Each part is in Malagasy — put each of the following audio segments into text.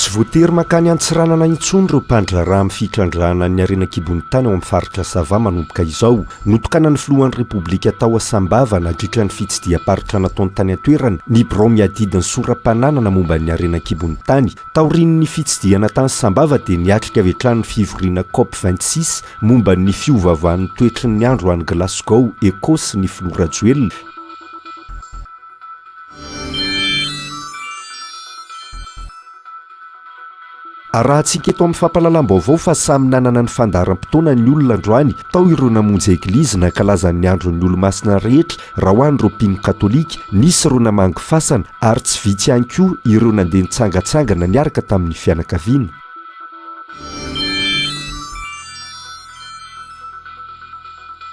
Tsy voatery makany antsiranana intsony ireo mpandra raha amin'ny fitrandrahana ny arenakibon'ny tany ao amin'ny faritra Sava manomboka izao. Notokana ny filohan'ny Repoblika tao Asambava nadritra ny fitsidiam-paritra nataony tany an-toerana ny birao miadidin'ny soram-pananana momba ny arenakibon'ny tany. Taorian'ny fitsidiana tany Sambava dia niatrika avy hatrany ny fivoriana COP26 momba ny fiovaovan'ny toetry ny andro any Glasgow, Ekosy ny filoha Rajoelina. Arahantsika eto amin'ny fampalalam-baovao fa samy nanana ny fandaharam-potoana ny olona androany. Tao ireo namonjy eglizy nankalazany andron'ny olo-masina rehetra raha ho an'ireo mpino katolika, nisy ireo namangy fasana ary tsy vitsy ihany koa ireo nandeha nitsangatsangana niaraka tamin'ny fianakaviana.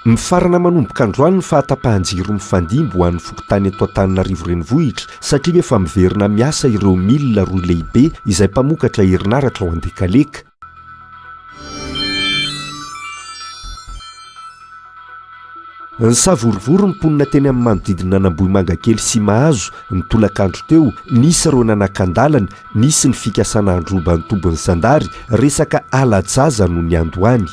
Mifarana manomboka androany ny fahatapahan-jiro mifandimby ho an'ny fokontany eto Antananarivo renivohitra satria efa miverina miasa ireo milina roa lehibe izay mpamokatra herinaratra ao an-dekaleka. Ny savorivory miponina teny amin'ny manodidina an'Ambohimanga kely sy Mahazo ny tolakandro teo, nisy ireo nanan-kandalana, nisy ny fikasana androba ny tobon'ny Zandary, resaka ala-jaza no ny andohany.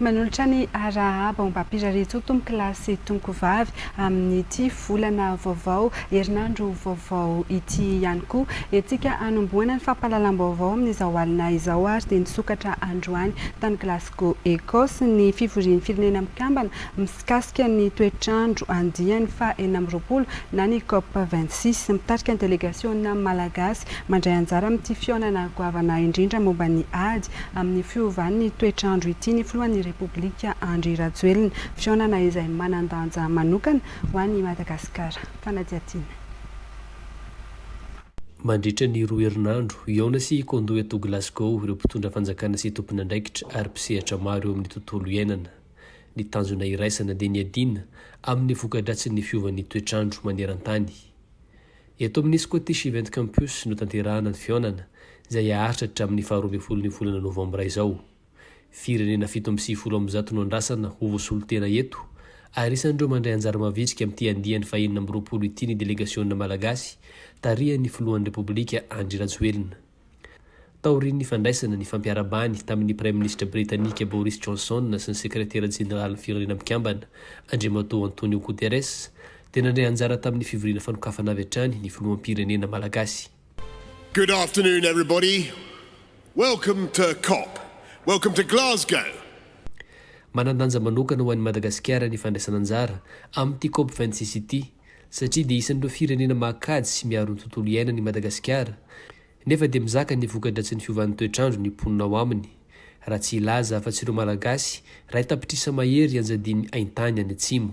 Manolotra ny arahaba mpampiraritso tomboky lahy sy tomboky vavy amin'ity volana vaovao, herinandro vaovao ity ihany koa. Etsika anombohana ny fampahalalam-baovao amin'izao alina izao ary dia nisokatra androany tany Glasgow, Ekosy ny fivorian'ny firenena mikambana mikasika ny toetrandro andiany fa 20 na ny COP26 mitarika ny délégationna malagasy mandray anjara amin'ity fihaonana goavana indrindra momba ny ady amin'ny fiovan'ny toetrandro ity ny filohan'ny Repoblika Andry Rajoelina, fihaonana izay manandanja manokana ho an'ny Madagasikara. Fanadihatiana. Mandritra ny roa herinandro, iaona sy kondoa eto Glasgow ireo mpitondra fanjakana sy tompon'andraikitra ary mpisehatra maro eo amin'ny tontolo iainana. Ny tanjona iraisana dia niadina amin'ny voka-dratsiny fiovan'ny toetrandro maneran-tany. Eto amin'isy koa ity Event Campus no tanterahana ny fihaonana izay aharitra amin'ny 12 volana Novambra izao. Firenena 760 no andrasana ho voasolo tena eto ary isan'ireo mandray anjara mavitsika amin'ity andiany 20 ity ny délégationna malagasy tarihan'ny filohan'ny Repoblika Andry Rajoelina. Taorian'ny fandraisana ny fampiarabany tamin'ny Prime Ministre Britannique Boris Johnson sy ny sekretera jeneraly firenena mikambana Andriamato Antonio Guterres dia nandray anjara tamin'ny fivoriana fanokafana avy hatrany ny filoham-pirenena malagasy. Good afternoon everybody. Welcome to COP. Welcome to Glasgow. Manandanja manokana ho an'i Madagasikara ny fandraisana anjara amin'ity COP26 ity satria dia isan'ireo firenena mahakajy sy miaro ny tontolo iainany Madagasikara nefa dia mizaka ny voka-dratsiny fiovan'ny toetrandro ny mponina ao aminy. Raha tsy ilaza fa tsy ireo malagasy raha tapitrisa mahery anjadiany aintany any atsimo.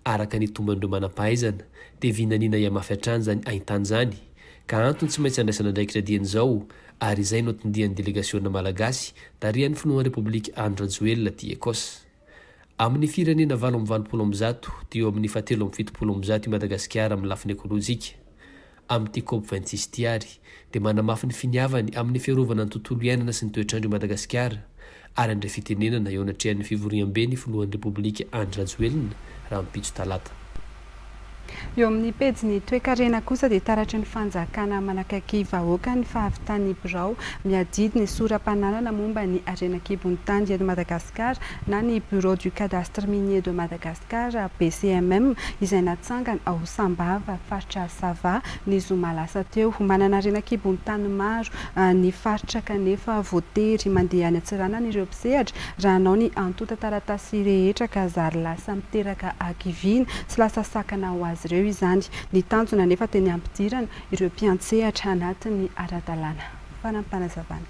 Araka ny tomban'ireo manam-pahaizana dia vinaniana iamafy hatrany zany aintany zany ka antony tsy maintsy andraisana andraikitra dian'izao ary izay no tindian'ny délégationna malagasy tarihan'ny filohan'ny Repoblika Andry Rajoelina ty Ekosy. Amin'ny firenena 720 dia eo amin'ny 770 i Madagasikara amin'ny lafiny ekôlôjika. Amin'ity COP26 ity ary dia manamafy ny finiavany amin'ny fiarovana ny tontolo iainana sy ny toetrandro i Madagasikara ary andray fitenenana eo anatrehan'ny fivoriam-be ny filohan'ny Repoblika Andry Rajoelina raha mipitso talata. Eo amin'ny pejiny toe-karena kosa dia taratry ny fanjakana manakaiky vahoaka ny fahavitany birao miadidy ny soram-pananana momba ny arenakibon'ny tany eto Madagasikara na ny Bureau du Cadastre Minier de Madagascar BCMM izay natsangana ao Sambava faritra Sava ny zoma lasa teo. Manana arenakibon'ny tany maro ny faritra kanefa voatery mandeha any Antsiranana ireo mpisehatra raha anao ny antota taratasy rehetra ka zary lasa miteraka akiviana sy lasa sakana ho azy ireo izany. Ny tanjona nefa teny ampidirana ireo mpiantsehatra anatin'ny ara-dalàna. Fanampanazavana.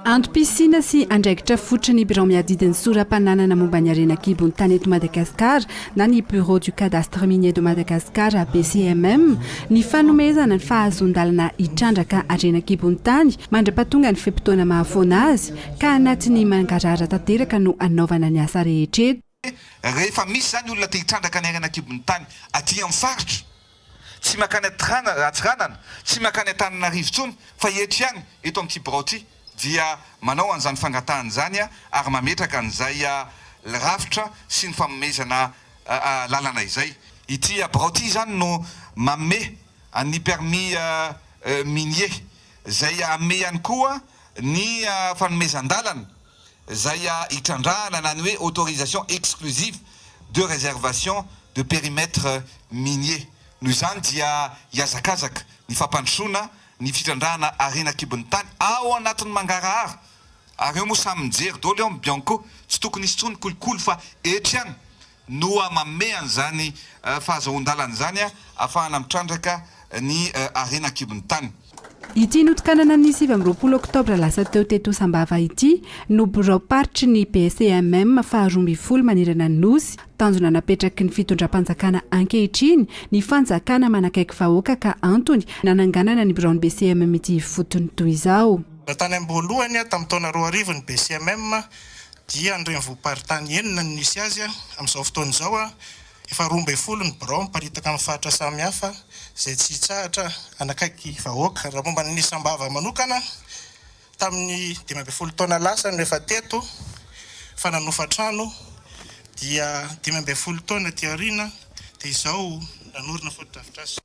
Antom-pisina sy andraikitra fotriny birao miadidin'ny soram-pananana momba ny arenakibon'ny tany eto Madagasikara na ny Bureau du Cadastre Minier de Madagascar BCMM ny fanomezana ny fahazon-dalana hitrandraka arenakibon'ny tany mandra-pahatonga ny fimpitoana mahavoana azy ka anatin'ny mangarara tanteraka no anaovana ny asa rehetra. Rehefa misy zany olona te hitrandraka ny arenakibon'ny tany aty amin'ny faritra tsy makany atsiranana tsy makany atanana rivotsony fa etry ihany eto amin'ity braoty dia manao an'izany fangatahana zany a ary mametraka an'izay rafitra sy ny famomezana lalana izay ity braoty zany no mamme ny permis minier zay ame ihany koa ny fanomezan-dalana zay itrandrahana na ny hoe autorisation exclusive de réservation de périmètre minier noho izany dia hiazakazaka ny fampandrosoana ny fitrandrahana arena kibon'ny tany ao anatin'ny mangarahara ary eo moa samy mijery dolo eo bianco tsy tokony isy tsony kolokolo fa etry ihany no mamme an'izany fahazoan-dalana zany ahafahana mitrandraka ny arena kibon'ny tany. Ity notokanana ny 7 oktobra lasa teo teto Sambava ity no birao paritry ny BCMM faharoa-mbifolo manirana nosy tanjona napetraky ny fitondram-panjakana ankehitriny ny fanjakana manakaiky vahoaka ka antony nananganana ny birao ny BCMM ity fotony toy izao. Tany am-boalohany tamin'ny taona 2000 ny BCMM dia andrenivohim-paritany enina ny nisy azy amin'izao fotoana izao efa 12 ny birao miparitaka amin'ny faritra samihafa zay tsy tsahatra anakaiky vahoaka raha momba ny Sambava manokana tamin'ny 12 taona lasa no efa teto fananofa-trano dia 12 taona ty aoriana dia izao nanorina foto-drafitrasa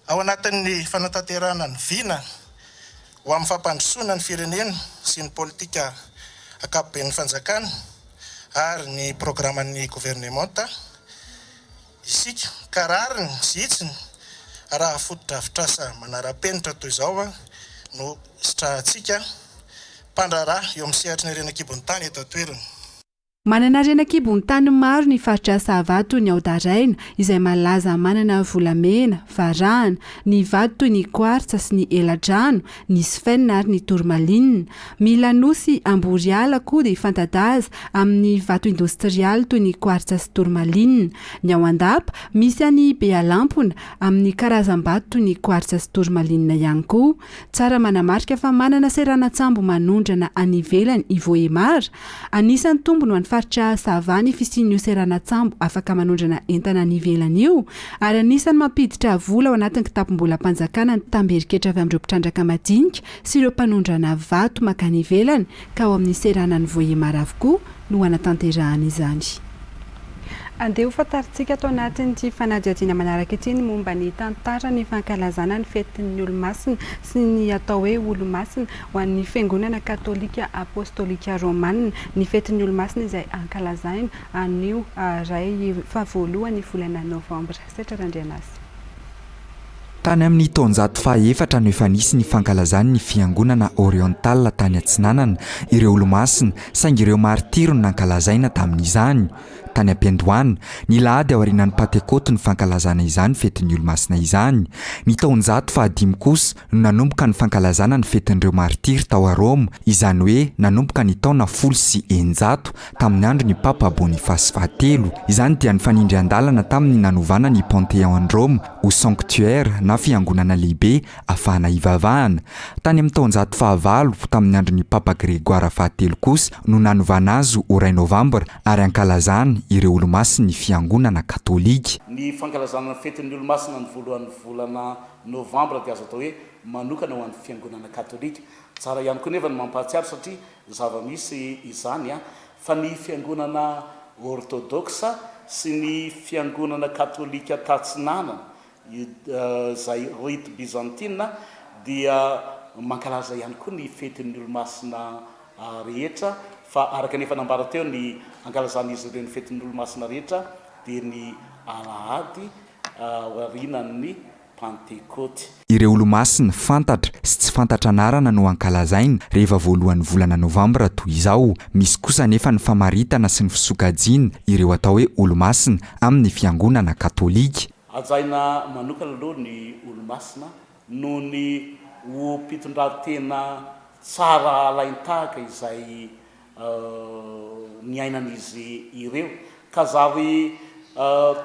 ao anatin'ny fanatanterahana ny vina ho amin'ny fampandrosoana ny firenena sy ny politika akapoben'ny fanjakana ary ny programan'ny gouvernementa isika karariny zitsiny raha foto-drafitrasa manara-penitra toy izao no sitrahantsika mpandraraha eo amin'ny sehatry ny arena kibon'ny tany eto atoerana. Manana arena kibon'ny tany maro ny faritra Savato ny Aodaraina izay malaza manana volamena, varahana, ny vato toy ny kwartsa sy ny eladrano, ny sfenina ary ny tourmaline. Mila nosy Amboriala koa dia fantadaza amin'ny vato industrial toy ny kwartsa sy tourmaline. Ny ao Andapa misy any Bealampona amin'ny karazam-bato toy ny kwartsa sy tourmaline ihany koa. Tsara manamarika fa manana seranatsambo manondrana any ivelany i Voemara. Anisan'ny tombony ho an'ny faritra Savany fisian'io seranatsambo afaka manondrana entana ny ivelany io ary anisan'ny mampiditra vola ao anatin'ny kitapom-bola mpanjakana ny tamberiketra avy amin'ireo mpitrandraka madinika sy ireo mpanondrana vato makany ivelany ka ao amin'ny seranany Voemara avokoa no anatanterahana izany. Andeha ho fantarintsika tao anatin'ity fanadihadiana manaraka ity ny momba ny tantara ny fankalazana ny fetin'ny olo-masina sy ny atao hoe olo-masina ho an'ny fiangonana katolika apostolika romanina ny fetin'ny olo-masina izay ankalazaina anio ray fa voalohany volana novambra. Setra Randrianasy. Tany amin'ny taonjato faha-efatra no efa nisy ny fankalazany ny fiangonana oriental tany Atsinanana ireo olo-masina saingy ireo martiro no nankalazaina tamin'izany. Tany Ampendohana ny lahady ao aorianan'ny Pentekote ny fankalazana izany fetin'ny olo-masina izany. Ny taonjato faha-5 kosa no nanomboka ny fankalazana ny fetin'ireo martiro tao a Roma izany hoe nanomboka ny taona 100 tamin'ny andro ny Papa Boniface fahatelo. Izany dia ny fanindry-andalana tamin'ny nanovana ny Panthéon Rome ho sanctuaire na fiangonana lehibe ahafahana ivavahana. Tany amin'ny taonjato faha-9 tamin'ny andro ny Papa Grégoire fahatelo kosa no nanovana azy ho ray novambra ary ankalazana ireo olo-masina ny fiangonana katolika. Ny fankalazana ny fetin'ny olo-masina ny voalohan'ny volana novambra dia azo atao hoe manokana ho an'ny fiangonana katolika. Tsara ihany koa nefa ny mampahatsiaro satria zava-misy izany fa ny fiangonana orthodoxa sy ny fiangonana katolika tatsinana zay rite byzantine dia mankalaza ihany koa ny fetin'ny olo-masina rehetra fa araka nefa nambara teo ny ankalazan'izy ireo ny fetin'ny olo-masina rehetra dia ny alahady aorinan'ny Pentekote. Ireo olo-masina fantatra sy tsy fantatra anarana no ankalazaina rehefa voalohan'ny volana novambra toy izao. Misy kosa nefa ny famaritana sy ny fisokajiana ireo atao hoe olo-masina amin'ny fiangonana katolika. Ajaina manokana aloha ny olo-masina noho ny ho mpitondran-tena tsara alaintahaka izay ny ainan'izy ireo ka zary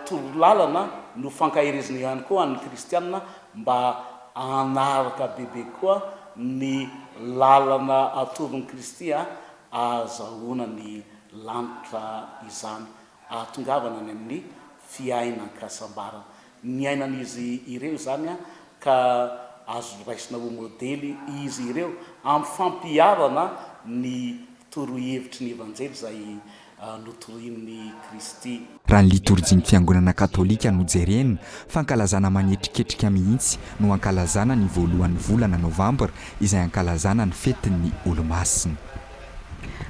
torolalana no fankahirezina ihany koa ny kristianina mba anaraka bebe koa ny lalana atoron'ny Kristy azahoana ny lanitra izany ahatongavana ny amin'ny fiainana kasambarana ny ainan'izy ireo zany a ka azo raisina ho modely izy ireo amin'ny fampiarana ny torohevitry ny evanjely zay notorohin'ny Kristy. Raha ny litorjiny fiangonana katolika no jerena fankalazana manetriketrika mihitsy no ankalazana ny voalohan'ny volana novambra izay ankalazana ny fetin'ny olo-masina.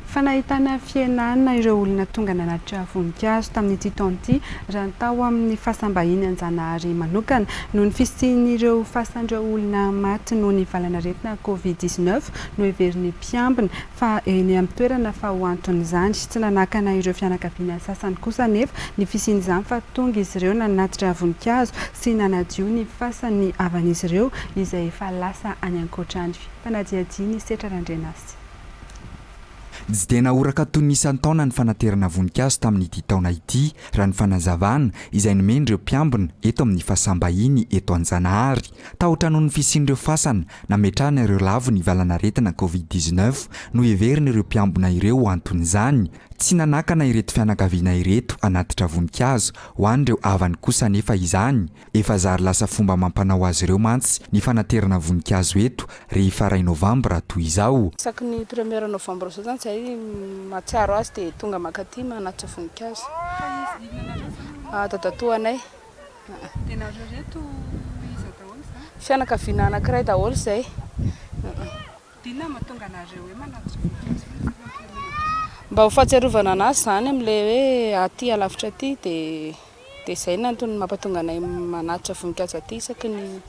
Fanahitana fienana ireo olona tonga nanatitra voninkazo tamin'ity taona ity raha ny tao amin'ny fahasambahiny an-Janahary manokana noho ny fisian'ireo fasan'ireo olona maty noho ny valanaretina Covid-19 no heverin'ny mpiambina fa eny amin'ny toerana fa ho anton'izany tsy nanakana ireo fianakaviana sasany kosa nefa ny fisian'izany fa tonga izy ireo nanatitra voninkazo sy nanadio ny fasan'ny avan'izy ireo izay efa lasa any ankoatrany. Fanadiadiany Setra Randrenasy. Tsy dia naoraka toy ny isan-taona ny fanaterana voninkazo tamin'ity taona ity raha ny fanazavana izay nomeny ireo mpiambina eto amin'ny fahasambahiny eto an-Janahary. Tahotra noho ny fisian'ireo fasana nametrahana ireo lavo ny valanaretina Covid-19 no heverina ireo mpiambina ireo anton'izany. Tsy nanakana ireto fianakaviana ireto anatitra voninkazo ho an'ireo avany kosa nefa izany efa zary lasa fomba mampanao azy ireo mantsy ny fanaterana voninkazo eto rehefa 2 novambra toy izao. Isaky ny 1er novambra zao zany zay mahatsiaro azy dia tonga makaty manatitra voninkazo. Dadatoanay. Tena reto izy daholo zany. Fianakaviana anankiray daholo zay. Dina mahatonga anareo hoe manatitra voninkazo. Mba ho fahatsiarovana anazy zany amin'ilay hoe aty alavitra aty dia zay no antony mampatonga anay manatitra voninkazo aty isaky ny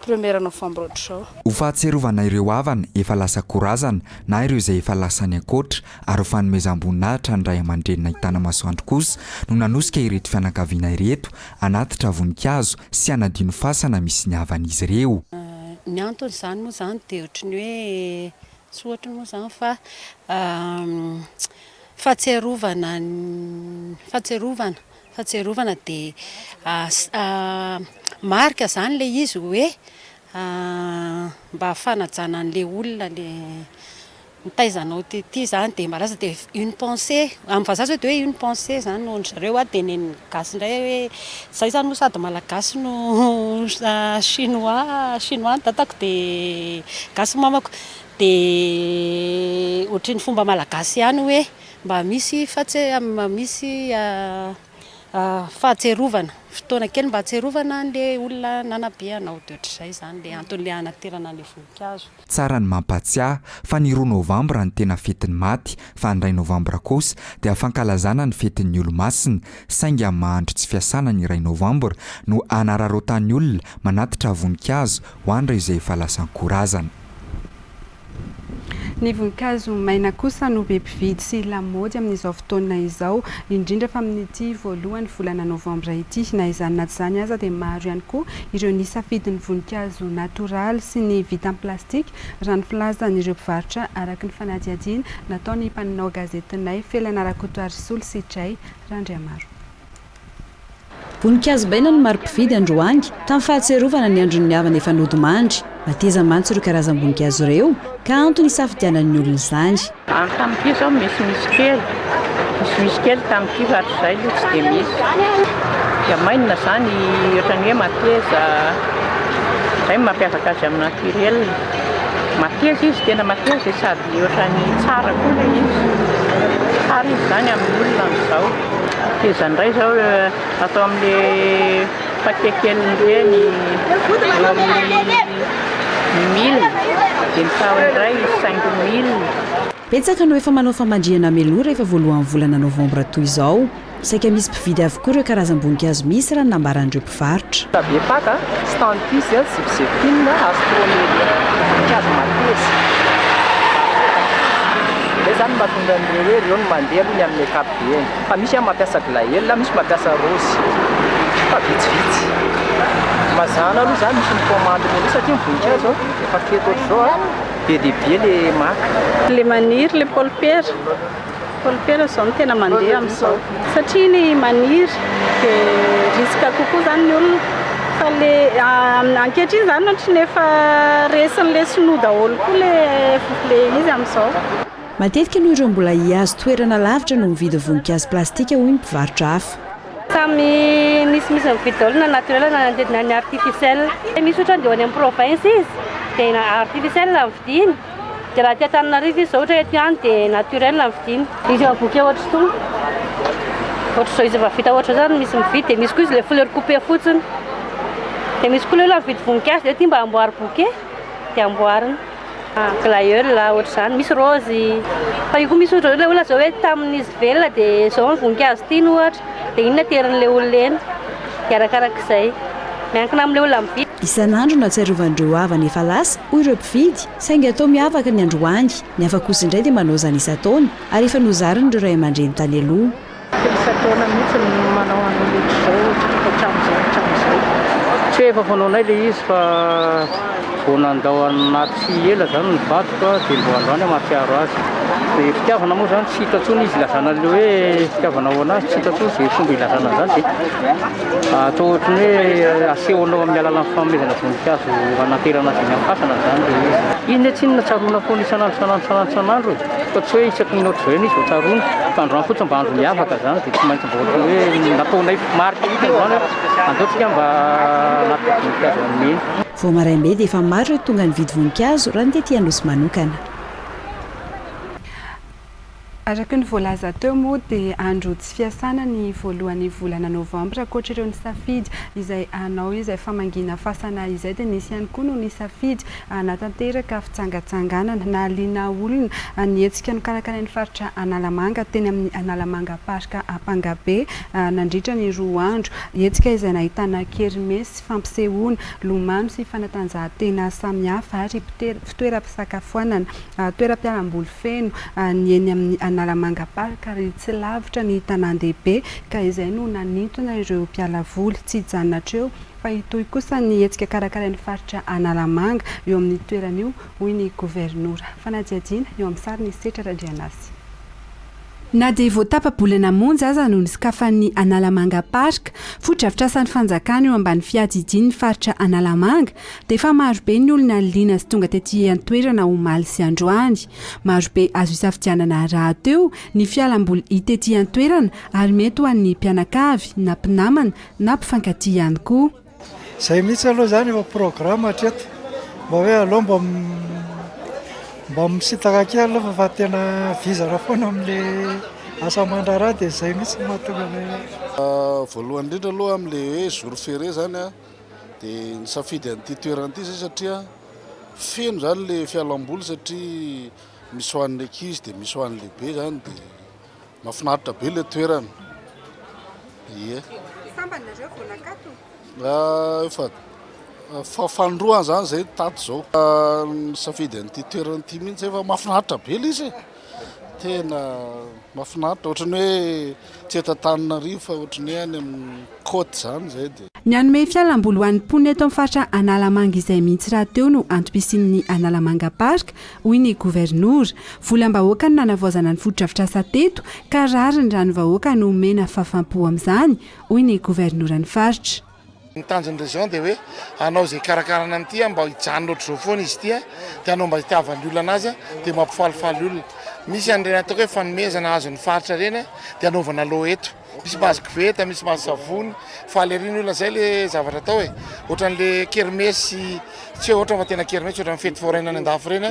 1er novambra ohatr'izao. Ho fahatsiarovana ireo havana efa lasa korazana na ireo izay efa lasa ny ankoatra ary ho fanomezam-boninahitra ny ray aman-drenina ahitana masoandro kosa no nanosika ireto fianakaviana ireto anatitra voninkazo sy anadino fasana misy ny havan'izy ireo. Ny antony zany moa zany dia ohatry ny hoe tsy ohatra moa zany fa fahatsiarovana dia marika zany le izy hoe mba fanajana an'le olona le nitaizanao ty zany dia malaza dia une pensée amin'ny vazazy dia hoe une pensée zany no zareo dia neny gasy indray hoe zay zany no sady malagasy no chinois ny tatako dia gasy mamako dia ohatry ny fomba malagasy ihany hoe mba misy fahatsiarovana fotoana kely mba hatsiarovana an'le olona nanabeanao dia ohatr'izay zany le anton'le anaterana an'le voninkazo. Tsara ny mampatsiahy fa ny 2 novambra ny tena fetin'ny maty fa ny 2 novambra kosa dia fankalazana ny fetin'ny olo-masina saingy amin'ny mahandro tsy fiasana ny 2 novambra no anararotan'ny olona manatitra voninkazo ho an'ireo izay efa lasa nikorazana. Ny voninkazo maina kosa no be mpividy sy lamaody amin'izao fotoana izao indrindra fa amin'ity voalohan'ny volana novambra ity na izany na tsy izany aza dia maro ihany koa ireo nisafidin'ny voninkazo natoraly sy ny vita amin'ny plastika raha ny filazan'ireo mpivarotra araka ny fanadihadiana nataony mpaninao gazetinay Felana Rakotoarisolo sy Tray Randriamaro. Voninkazo baina no maro mpividy androangy tamin'ny fahatsiarovana ny andron'ny havana efa nodimandry. Mateza mantsy ireo karazam-boninkazo ireo ka antony isafidianan'ny olona izany. Tamin'ity izao misy kely tamin'ity vatra izay aloha tsy dia misy. Dia mainona zany ohatran'ny hoe mateza izay mampiavaka azy amin'ny naturel. Mateza izy tena mateza sady ohatran'ny tsara koa ilay izy. Tsara izy zany amin'ny olona amin'izao. Teza indray izao atao amin'ilay paquet kely ireny eo amin'ny 1000 dia mitao indray 5000. Betsaka no efa manao famandriana melora rehefa voalohan'ny volana novambra toy izao. Saika misy mpividy avokoa ireo karazam-boninkazo misy raha nambaran'ireo mpivarotra. Be paka stantis zipzipine astromélie voninkazo mateza. Ilay zany mahatonga an'ireo hoe ireo no mandeha aloha ny amin'ny ankapobeny. Fa misy mampiasa glaela, misy mampiasa rosy. Fa vitsivitsy. Mazana aloha zany misy mikomandy moa satria ny voninkazo efa keto ohatr'izao be dia be le maka. Le maniry, le polpera izao no tena mandeha amin'izao. Satria ny maniry dia risika kokoa zany ny olona. Fa le ankehitriny zany ohatrany efa resin'le sinoa daholo koa le izy amin'izao. Matetika noho ireo mbola hiazo toerana lavitra no mividy voninkazo plastika hoy ny mpivarotra hafa. Samy misy mividy daholo na naturel na ny artificiel. Misy ohatra andeha any amin'ny province izy dia na artificiel ny vidiny. Dia raha aty Antananarivo izy zao ohatra eto ihany dia naturel ny vidiny. Izy aboky ohatra itony. Ohatra izao izy efa vita ohatra zany misy mividy dia misy koa izy le fleur coupé fotsiny. Dia misy koa le olona mividy voninkazo dia ity mba amboary bouquet dia amboarina. Glaïeul ohatra zany, misy rose. Fa io koa misy ohatra le olona zao hoe tamin'izy velona dia zao ny voninkazo ity ohatra dia inona terin'ilay olona eny. Dia arakarak'izay. Miankina amin'ilay olona mividy. Isan'andro no atsiarovandreo avana efa lasa hoy ireo mpividy saingy atao miavaka ny androany. Ny hafa kosa indray dia manao izany isan-taona ary efa nozariny ireo ray aman-dreny tany aloha. Isan-taona mihitsy manao an'ilay zao hatramin'izay. Tsy hoe efa fanaonay ilay izy fa vao nandao anaty ela zany ny vadoka dia mbo androany mahatsiaro azy. Dia fitiavana moa zany tsy hita intsony izy ilazana le hoe fitiavana ho anazy tsy hita intsony izay fomba ilazana zany dia atao ohatran'ny hoe asehonao amin'ny alalan'ny fanomezana voninkazo anaterana azy eny amin'ny fasana zany dia iny tsy inona tsaroana foana isan'andro fa tsy hoe isaky ny ohatr'izay izy vao tsaroana fa androany fotsiny mba andro miavaka zany dia tsy maintsy mba ohatran'ny hoe nataonay marika hita androany andaotsika mba anaty voninkazo amin'ny vao maraimbe dia efa maro hoe tonga ny vidy voninkazo raha ny tetỳ Anosy manokana. Araky ny voalaza teo moa dia andro tsy fiasana ny voalohan'ny volana novambra ankoatra ireo ny safidy izay anao izay famangina fasana izay dia nisy ihany koa no ny safidy natanteraka fitsangatsanganana na liana olona nihetsika no karakara ny faritra Analamanga teny amin'ny Analamanga parka Apangabe nandritra ny 2 andro hetsika izay nahitana kermesy fampisehoana lomano sy fanatanjahantena samihafa ary fitoeram-pisakafoanana toeram-pialamboly feno ny eny amin'ny Analamanga parka ary tsy lavitra ny tanan-dehibe ka izay no nanintona ireo mpialavoly tsy hijanonatra eo fa itoy kosa ny hetsika karakara ny faritra Analamanga eo amin'ny toeran'io hoy ny gouvernoura fanadiadiana eo amin'ny sary ny Setra Randrianasy. Na dia vao tapa-bolana monja aza no nisikafan'ny Analamanga park foto-drafitrasan'ny fanjakana eo ambany fiadidiany ny faritra Analamanga dia efa marobe ny olona liana sy tonga tetỳ an-toerana omaly sy androany. Marobe azo isafidianana raha teo ny fialamboly hitetỳ an-toerana ary mety ho an'ny mpianakavy na mpinamana na mpifankatia ihany koa. Izay mihitsy aloha zany efa programa hatreto mba hoe aloha mba misitaka kely aloha fa tena vizana foana amin'ilay asa mandraraha dia izay mihitsy mahatonga voalohany indrindra aloha amin'ilay hoe jour férié zany a dia nisafidy an'ity toerana ity zay satria feno zany ilay fialamboly satria misy ho an'ny ankizy dia misy ho an'ny lehibe zany dia mahafinaritra be ilay toerana. Ie. Sambanareo voanakato? Efa fandroana zany zay tato zao safidy an'ity toerana ity mihitsy efa mahafinaritra be ilay izy tena mahafinaritra ohatrany hoe tsy eto-Antananarivo fa ohatrany hoe any amin'ny côte zany zay dia ny anome fialamboly ho an'ny mponina eto amin'ny faritra Analamanga izay mihitsy raha teo no antom-pisian'ny Analamanga park hoy ny gouvernoura volam-bahoaka no nanavaozana ny foto-drafitrasa teto ka rariny raha ny vahoaka no omena fahafaham-po amin'izany hoy ny gouvernoura ny faritra. Ny tanjon'ny région dia hoe anao izay karakarana amin'ity mba hijanona ohatr'izao foana izy ity dia anao mba hitiavan'ny olona anazy dia mampifalifaly olona. Misy an'ireny ataoko hoe fanomezana azon'ny faritra ireny dia anaovana loha eto. Misy base koveta, misy base savony, faly ery ny olona izay le zavatra atao hoe ohatran'ilay kermesy tsy hoe ohatra fa tena kermesy ohatran'ny fety foraina any an-dafy ireny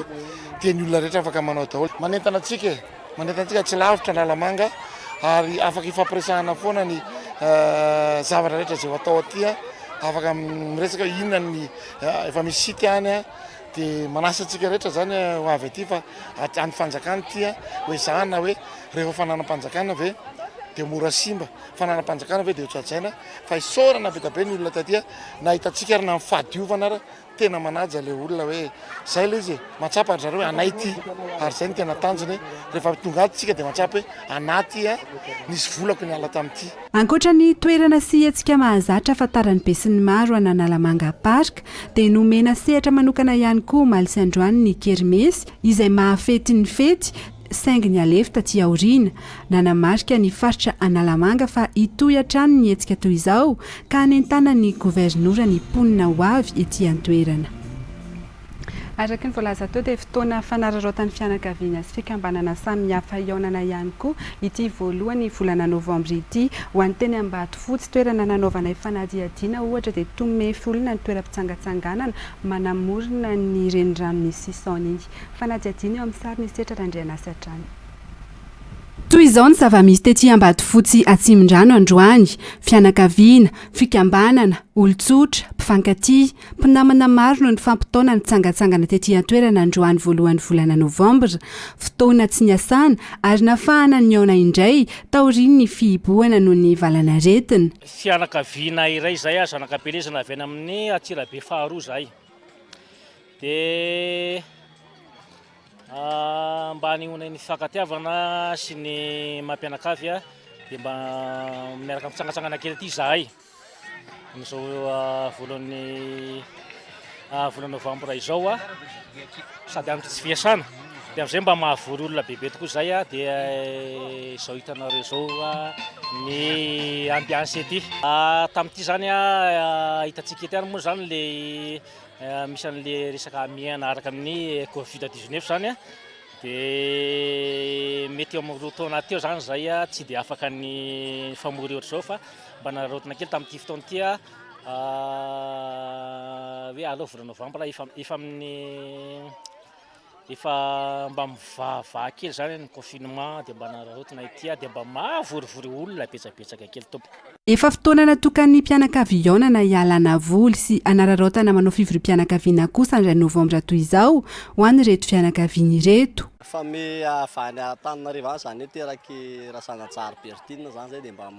dia ny olona rehetra afaka manao daholo. Manentana antsika tsy lavitra Analamanga ary afaka ifampiresahana foana ny zavatra rehetra izay atao aty afaka miresaka inona ny efa misy sity any dia manasa antsika rehetra zany ho avy aty fa any fanjakana ity hoe zahana hoe rehefa fananam-panjakana ve dia mora simba fananam-panjakana ve dia tsajaina fa isorana be be ny olona taty na hitantsika ary na mifadiovana ary tena manaja le olona hoe zay le izy matsapa zareo hoe anaity ary zay ny tena tanjony rehefa tonga atsika dia matsapa hoe anaty nisy volako ny ala tamin'ity. Ankoatra ny toerana sy hetsika mahazatra afantaran'ny be sy ny maro any Analamanga park dia nomena sehatra manokana ihany koa omaly sy androany ny kermesy izay mahafety ny fety saingy ny alefa taty aoriana nanamarika ny faritra Analamanga fa hitohy hatrany ny hetsika toy izao ka hanentana ny gouvernoura ny mponina ho avy etỳ an-toerana. araky ny voalaza teo dia fotoana fanararaotan'ny fianakaviana sy fikambanana samihafa ionana ihany koa ity voalohany volana novambra ity ho an'ny teny Ambatofotsy toerana nanaovana fanadihadiana ohatra dia tomefy olona ny toeram-pitsangatsanganana manamorona ny renirano ny sison iny fanadihadiana eo amin'ny sary ny setra Randriana Satrany. Toy izao ny zava-misy tetỳ Ambatofotsy Atsimondrano androany, fianakaviana, fikambanana, olon-tsotra, mpifankatia, mpinamana maro no nifampitaona nitsangatsangana tetỳ an-toerana androany voalohan'ny volana Novambra, fotoana tsy niasana ary nafahana ny aona indray taoriany ny fihibohana noho ny valana aretina. Fianakaviana iray izay zanakam-pelezana avy any amin'ny Atsirabe faharoa izay. Dia mba hanihona ny fankatiavana sy ny mampianakavy dia mba miaraka mitsangatsangana kely aty izahay amin'izao voalohan'ny volana Novambra izao sady amin'ny tsy fiasana dia amin'izay mba mahavory olona bebe tokoa izay dia izao hitanareo izao ny ambiansy ety tamin'ity zany hitantsika ety any moa zany le misy an'le resaka miaina araka amin'ny Covid-19 zany dia mety eo amin'ny taona teo zany zay tsy dia afaka ny famory ohatr'izao fa mba nararaotina kely tamin'ity fotoana ity hoe aleo volana Novambra efa amin'ny mba mivavaha kely zany ny confinement dia mba nararaotina ity dia mba mahavoryvory olona betsabetsaka kely tompo. Efa fotoana natokan'ny mpianakavy ionana hialana voly sy anararaotana manao fivorim-pianakaviana kosa andray Novambra toy izao ho an'ny reto fianakaviana ireto. Fa me avany Antananarivo any zany teraky rasana tsara pertinina zany zay dia mba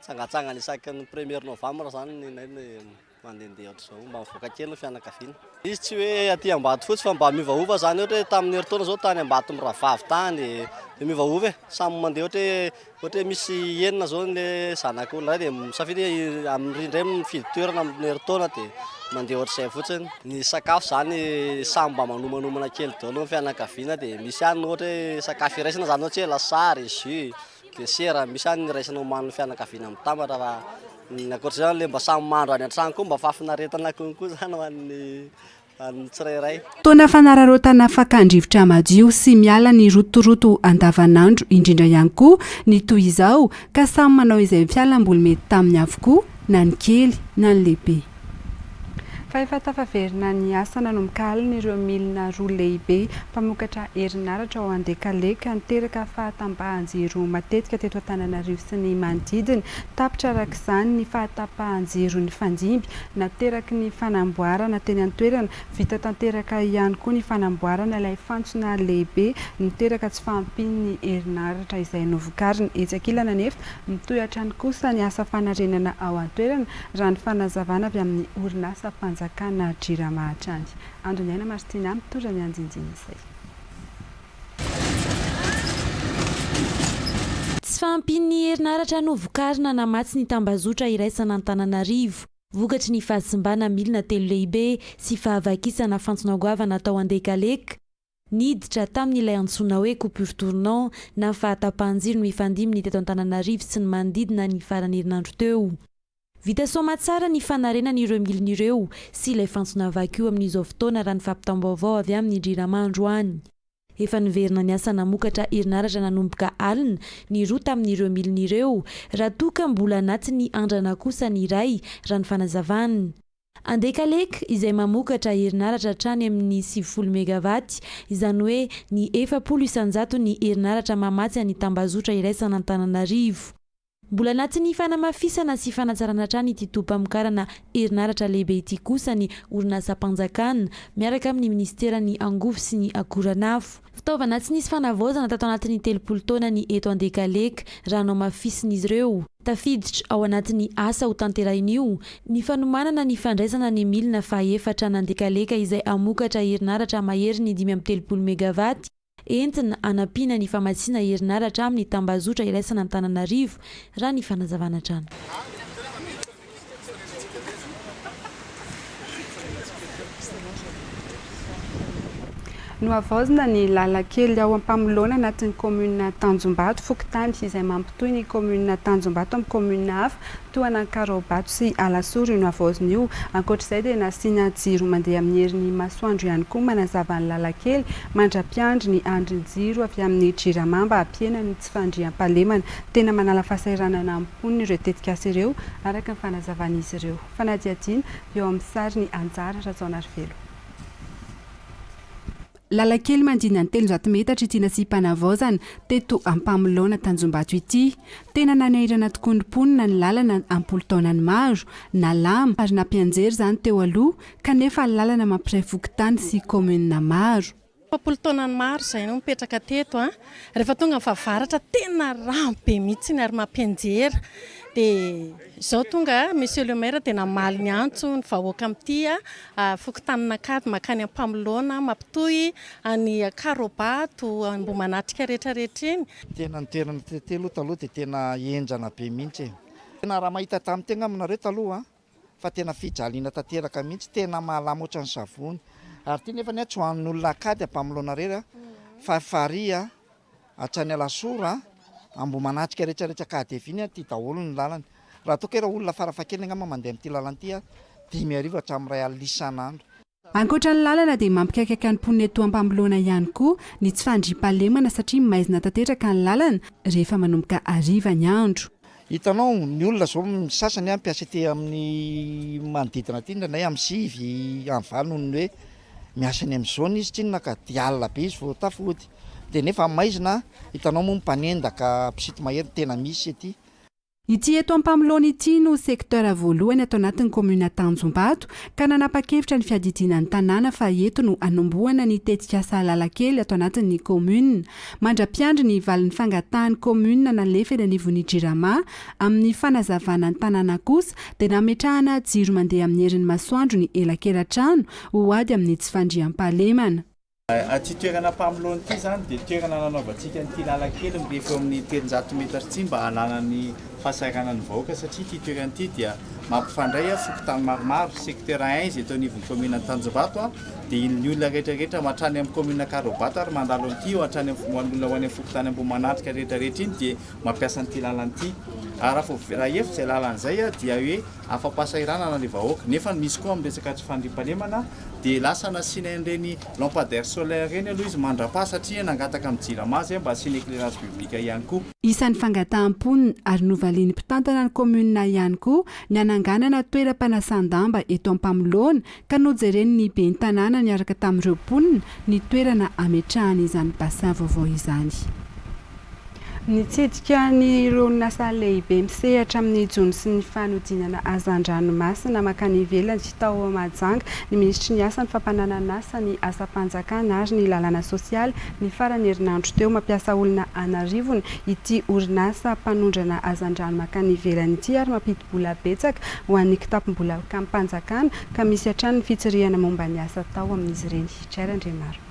tsangatsangana isaky ny 1er Novambra zany ny mandehandeha ohatr'izao mba mivoaka kely ny fianakaviana. Izy tsy hoe aty Ambatofotsy fa mba miovaova zany ohatra hoe tamin'ny heritaona zao tany Ambato miravavy tany dia miovaova samy mandeha ohatra hoe misy enina zao ny zanak'olona dia misafidy amin'ny indray mifidy toerana amin'ny heritaona dia mandeha ohatr'izay fotsiny. Ny sakafo zany samy mba manomanomana kely daholo ny fianakaviana dia misy any ohatra hoe sakafo iraisana zany ohatra hoe lasary, jus, desera, misy any raisana homanin'ny fianakaviana mitambatra fa ankoatr'izany le mba samy mandro any an-trano koa mba fafinaretana konkoa zany ho an'ny tsirairay. Fotoana fanararaotana fakandrivotra madio sy miala ny rotoroto andavanandro indrindra ihany koa ny toy izao ka samy manao izay fialamboly mety taminy avokoa na ny kely na ny lehibe. Fa efa tafaverina ny asa nanombokalina ireo milina roa lehibe mpamokatra herinaratra ao Andekaleka niteraka fahatambahan-jiro matetika teto Antananarivo sy ny manodidina tapitra araka izany ny fahatapahan-jiro ny fandimby nateraky ny fanamboarana teny an-toerana vita tanteraka ihany koa ny fanamboarana ilay fantsona lehibe niteraka tsy fahampian'ny herinaratra izay novokarina etsy ankilana nefa mitohatra ny kosa ny asa fanarenana ao an-toerana raha ny fanazavana avy amin'ny orinasa kana Jirama Hatrany. Andoniana Martina mitondra ny anjinjiny izay. Tsy fahampian'ny herinaratra novokarina namatsy ny tambazotra iraisana Antananarivo. Vokatry ny fahasimbana milina telo lehibe sy fahavakisana fantsona goavana tao Andekaleka. Niditra tamin'ilay antsoina hoe coupure tournant na fahatapahan-jiro no ifandiminy teto Antananarivo sy ny manodidina ny farany herinandro teo. Vita soma tsara ny fanarenana ireo milina ireo sy ilay fantsona vakio amin'izao fotoana raha ny fampitam-baovao avy amin'ny Jirama androany. Efa niverina ny asa namokatra herinaratra nanomboka alina ny roa tamin'ireo milina ireo raha toa ka mbola anaty ny andrana kosa ny iray raha ny fanazavanana. Andekaleka izay mamokatra herinaratra hatrany amin'ny 900 megavaty izany hoe ny 400 ny herinaratra mamatsy any tambazotra iraisana Antananarivo. Mbola anaty ny fanamafisana sy fanatsarana hatrany ity tompam-pamokarana herinaratra lehibe ity kosa ny orinasa mpanjakana miaraka amin'ny ministerany angovo sy ny akoranafo. Fitaovana tsy nisy fanavaozana tato anatin'ny 30 taona ny eto Andekaleka raha no mafisin'izy ireo. Tafiditra ao anatin'ny asa ho tanterahin'io ny fanomanana ny fandraisana ny milina faha-efatra n'Andekaleka izay amokatra herinaratra mahery ny 530 megavaty. Entina anampiana ny famatsiana herinaratra amin'ny tambazotra iraisana Antananarivo raha ny fanazavana hatrany. no avaozana ny lalakely ao ampamolona anatin'ny commune Tanjombato Fokotany izay mampitohy ny commune Tanjombato amin'ny commune hafa toana Karobato sy Alasory no avaozina io. Ankoatr'izay dia nasiana jiro mandeha amin'ny herin'ny masoandro ihany koa manazava ny lalakely mandra-piandry ny andrin-jiro avy amin'ny Jirama mba hampiena ny tsy fandriam-pahalemana. Tena manala fahasahiranana amponiny ireo tetikasa ireo araka ny fanazavan'izy ireo. Fanadiadiana eo amin'ny sary ny Anjara Rajaonarivelo. Lalakely mandina ny 300 metatra ity nasipana-vaozana teto ampamolona Tanjombato ity. Tena nanahirana tokoa ny mponina ny lalana ampolo taonany maro na lama ary nampianjery zany teo aloha kanefa lalana mampiray Fokotany sy commune maro. Apolo taonany maro izay no mipetraka teto rehefa tonga mifavaratra tena rampy be mihitsy ary mampianjera. Dia izao tonga monsieur le maire tena maly ny antso ny vahoaka amin'ity Fokotanynakady makany ampamolona mampitohy any Karobato Ambomanatrika rehetrarehetra eny. Tena ny toerana tetelo taloha dia tena enjana be mihitsy. Tena raha mahita tamin'ny tegna aminareo taloha fa tena fijaliana tanteraka mihitsy, tena mahalama ohatran'ny savony. Ary ity nefa tsy ho an'olona akady ampamolona rera fa fary hatrany Alasora Ambomanatrika rehetrarehetra kadeviny ty daholo ny lalana. Raha toa raha olona farafakely ngamba mandeha amin'ity lalana ity 5 hatramin'ny 2 alina isan'andro. Ankoatra ny lalana dia mampikaikaka ny mponina eto ampamolona ihany koa ny tsy fandriam-pahalemana satria maizina tanteraka ny lalana rehefa manomboka hariva ny andro. Hitanao ny olona zao sasany ampiasa ety amin'ny manodidina aty ndray amin'ny sivy amin'ny valo ny hoe miasany amin'izao izy tsinona ka dialina be izy vao tafody. Dia nefa maizina hitanao moa mpanendaka mpisito mahery tena misy ety. Ity eto ampamolona ity no sektora voalohany atao anatin'ny commune Tanjombato ka nanapa-kevitra ny fiadidinan'ny tanàna fa eto no anombohana ny tetikasa lalakely atao anatin'ny commune. Mandra-piandry ny valin'ny fangatahany commune nalefa eny anivon'ny Jirama amin'ny fanazavana ny tanàna kosa dia nametrahana jiro mandeha amin'ny herin'ny masoandro ny elakelan-trano ho ady amin'ny tsy fandriam-pahalemana. Aty toerana ampamolona ity zany dia toerana nanaovantsika nyity lalakely mirehefa amin'ny 300 metatra ity mba hanana ny fahasahiranany vahoaka satria ity toerana ity dia mampifandray Fokotany maromaro secteur 1 izay eto anivon'ny commune Tanjombato dia ny olona rehetrarehetra mahatrany amin'ny commune Karobato ary mandalo an'ity hatrany amin'ny olona Fokotany Ambomanatrika rehetrarehetra iny dia mampiasa an'ity lalana ity. Raha efa izay lalana izay dia hoe afa-pahasahiranana ny vahoaka nefa misy koa amin'ny resaka tsy fandriam-pahalemana dia lasa nasiana an'ireny lampadaire solaire reny aloha izy mandra-paha satria nangataka amin'ny Jirama izay mba asiana éclairage public ihany koa. Isan'ny fangataham-ponina ary novalian'ny mpitantana ny commune ihany koa ny ananganana toeram-panasan-damba eto ampamolona ka nojereny ny ben'ny tanàna niaraka tamin'ireo mponina ny toerana ametrahana izany bassin vaovao izany. Nitsidika ny orinasa lehibe misehatra amin'ny jony sy ny fanodinana hazan-dranomasina makany ivelany tao Mahajanga ny ministry ny asa ny fampananana asa ny asa-panjakana ary ny lalàna sosialy ny farany herinandro teo mampiasa olona anarivony ity orinasa mpanondrana hazan-drano makany ivelany ity ary mampidi-bola betsaka ho an'ny kitapom-bola kampanjakana ka misy hatrany ny fitsirihana momba ny asa tao amin'izy ireny. Andriamaro.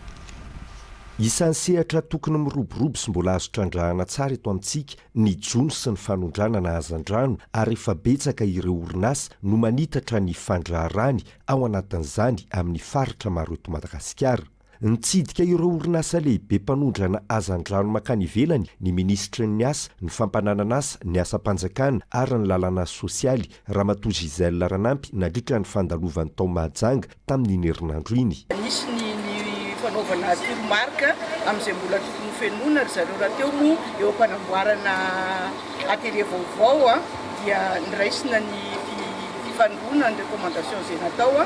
Isan'ny sehatra tokony miroborobo sy mbola azo trandrahana tsara eto amintsika ny jony sy ny fanondrana hazan-drano ary efa betsaka ireo orinasa no manitatra ny fandraharany ao anatin'izany amin'ny faritra maro eto Madagasikara. Nitsidika ireo orinasa lehibe mpanondrana hazan-drano makany ivelany ny ministry ny asa, ny fampananana asa, ny asa-panjakana ary ny lalàna sosialy Ramatoa Gisèle Ranampy nandritra ny fandalovan'ny tao Mahajanga tamin'ny herinandro iny. Fanaovana toromarika amin'izay mbola tokony fenona ry zareo raha teo moa eo am-panamboarana atelier vaovao dia niraisina ny fifandroana ny recommandation izay natao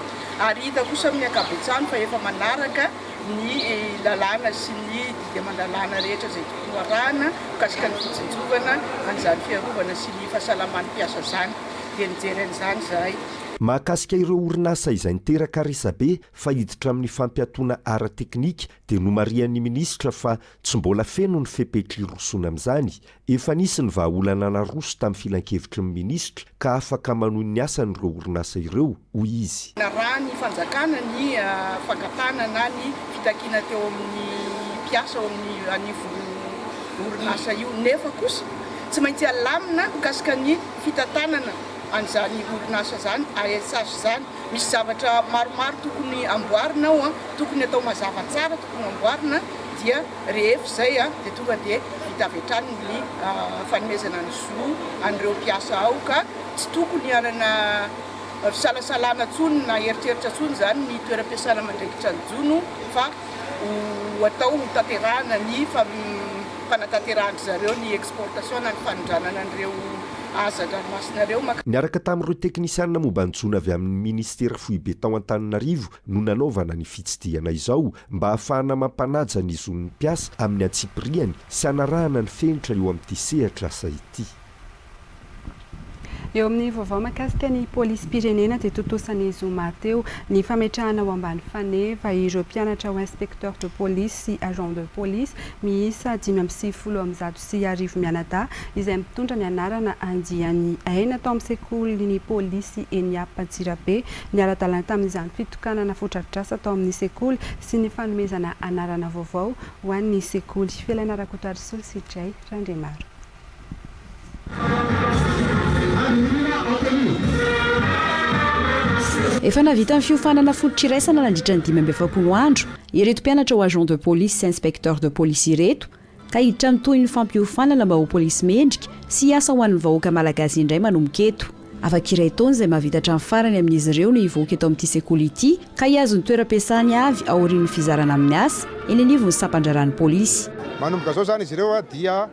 ary hita kosa amin'ny ankabetsahany fa efa manaraka ny lalàna sy ny didiaman-dalàna rehetra izay tokony arahana mikasika ny fitsinjovana an'izany fiarovana sy ny fahasalaman'ny mpiasa izany dia nijery an'izany zahay. Mahakasika ireo orinasa izay niteraka resabe fa hiditra amin'ny fampiatoana ara-teknika dia nomarian'ny ministra fa tsy mbola feno ny fepetra irosona amin'izany. Efa nisy ny vahaolana naroso tamin'ny filan-kevitry ny ministra ka afaka manohy ny asan'ireo orinasa ireo hoy izy. Raha ny fanjakana ny fangatana na ny fitakiana teo amin'ny mpiasa ao amin'ny anivon'ny orinasa io nefa kosa tsy maintsy alamina mikasika ny fitantanana an'izany orinasa zany ASH zany misy zavatra maromaro tokony amboarina ao tokony atao mazava tsara tokony amboarina dia rehefa zay dia tonga dia vita avy hatrany ny fanomezana ny zo an'ireo mpiasa ao ka tsy tokony anana fisalasalana tsony na eritreritra tsony zany ny toeram-piasana mandraikitra ny jono fa atao tanterahana ny fanatanterahana zareo ny exportation na ny fanondranana an'ireo aza-dranomasinareo niaraka tamin'ireo teknisianina momba nijona avy amin'ny ministera foibe tao Antananarivo no nanaovana ny fitsidihana izao mba ahafahana mampanaja ny zon'ny mpiasa amin'ny antsipiriany sy anarahana ny fenitra eo amin'ity sehatra asa ity. Eo amin'ny vaovao mahakasika ny polisy-pirenena dia totosany zoma teo ny fametrahana ao ambany faneva ireo mpianatra ho inspecteur de police sy agent de police miisa 570 mianadahy izay mitondra ny anarana andiany aina tao amin'ny sekoly polisy Eniap Antsirabe ny ara-dalàna tamin'izany fitokanana fotra-drasa tao amin'ny sekoly sy ny fanomezana anarana vaovao ho an'ny sekoly. Felana Rakotoary Solsitray Randremaro. Efa navita ny fiofanana fototr'iraisana nandritra ny 5 andro ireto mpianatra ho agent de police sy inspecteur de police ireto ka hiditra mitohy ny fampiofanana mba ho polisy mendrika sy asa ho an'ny vahoaka malagasy indray manomboka eto. Afaka iray taona izay mahavitatra ny farany amin'izy ireo ny hivoaka eto amin'ity sekoly ity ka hiazo ny toeram-piasany avy aorian'ny fizarana amin'ny asa eny anivon'ny sampandraran'ny polisy. Manomboka zao zany izy ireo dia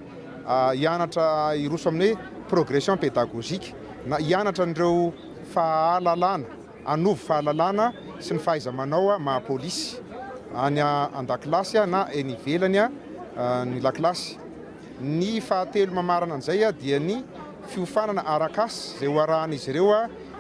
hianatra iroso amin'ny progression pédagogique na hianatra an'ireo fahalalana anovo fahalalana sy ny fahaiza-manao maha-polisy any an-dakilasy na eny ivelany ny lakilasy. Ny fahatelo mamarana an'izay dia ny fiofanana arakasy izay ho arahan'izy ireo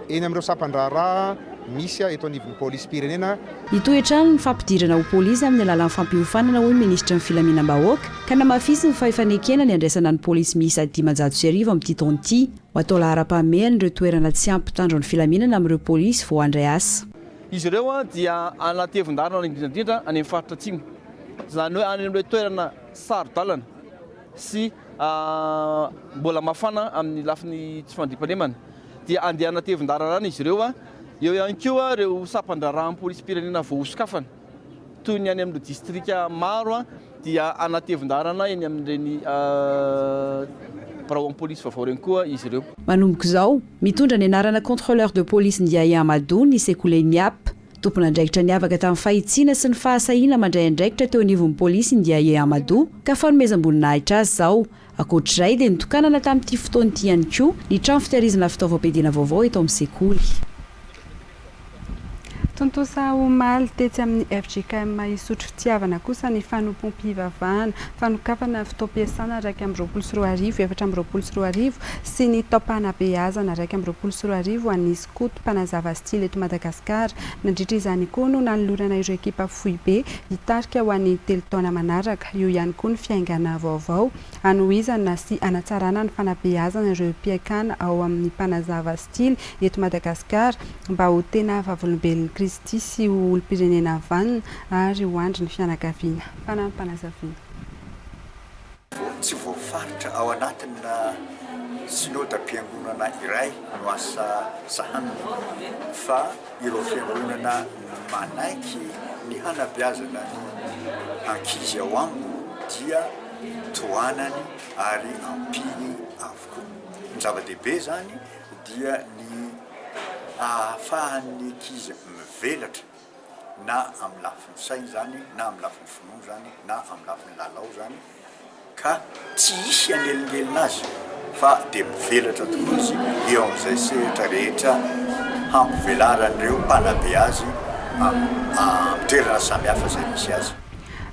eny amin'ireo sampandrara misy eto anivon'ny polisy-pirenena. Nitoetrano ny fampidirana ho polisy amin'ny alalan'ny fampiofanana hoy ministra ny filaminam-bahoaka ka namafisy ny fahefanekena ny andraisana ny polisy miisa 590 amin'ity taona ity ho atao lahara-pahamehana ireo toerana tsy ampitandro ny filaminana amin'ireo polisy vao handray asa. Izy ireo dia anatevin-darana indrindra any amin'ny faritra atsimo zany hoe any amin'ireo toerana saro-dalana sy mbola mafana amin'ny lafiny tsy fandriampanemana dia andeha anatevin-darana izy ireo eo ihany koa ireo sampandrarahan'ny polisy-pirenena vao hosokafana toy ny any amin'ny distrika maro dia anatevin-darana eny amin'ireny barao amin'ny polisy vaovao reny koa izy ireo. Manomboka izao mitondra ny anarana contrôleur de police Ndiaye Amadou ny sekoly Eniap. Tompona andraikitra niavaka tamin'ny fahitsiana sy ny fahasahiana mandray andraikitra teo anivon'ny polisy Ndiaye Amadou ka fanomezam-boninahitra azy izao. Ankoatr'izay dia nitokanana tamin'ity fotoana ity ihany koa ny trano fitahirizana fitaovam-piadiana vaovao eto amin'ny sekoly. Tontosa omaly tetsy amin'ny FGKM isotro fitiavana kosa ny fanompoam-pivavahana fanokafana fitaom-piasana 124 sy ny taopanam-beazana 124 an'ny skoto mpanazava stily eto Madagasikara. Nandritra izany koa no nanolorana ireo ekipa foibe hitarika ho an'ny telo taona manaraka. Io ihany koa ny fiaingana vaovao anohizana sy anatsarana ny fanabeazana ireo mpiaikana ao amin'ny mpanazava stily eto Madagasikara mba ho tena vavolombelon'ny Kristy sy olom-pirenena vanina ary ho andry ny fianakaviana. Fanampanazavina. Tsy voafaritra ao anatina synodam-piangonana iray no asa sahanina fa ireo fiangonana manaiky ny hanabeazana ny ankizy ao aminy dia toanany ary ampiny avokoa. Ny zava-dehibe zany dia ny ahafahan'ny ankizy mivelatra na amin'ny lafiny saina zany na amin'ny lafiny finoana zany na amin'ny lafiny lalao zany ka tsy isy anelonelona azy fa dia mivelatra tokoa izy eo amin'izay sehatra rehetra hampivelanan'ireo mpanabe azy amin'ny toerana samihafa izay misy azy.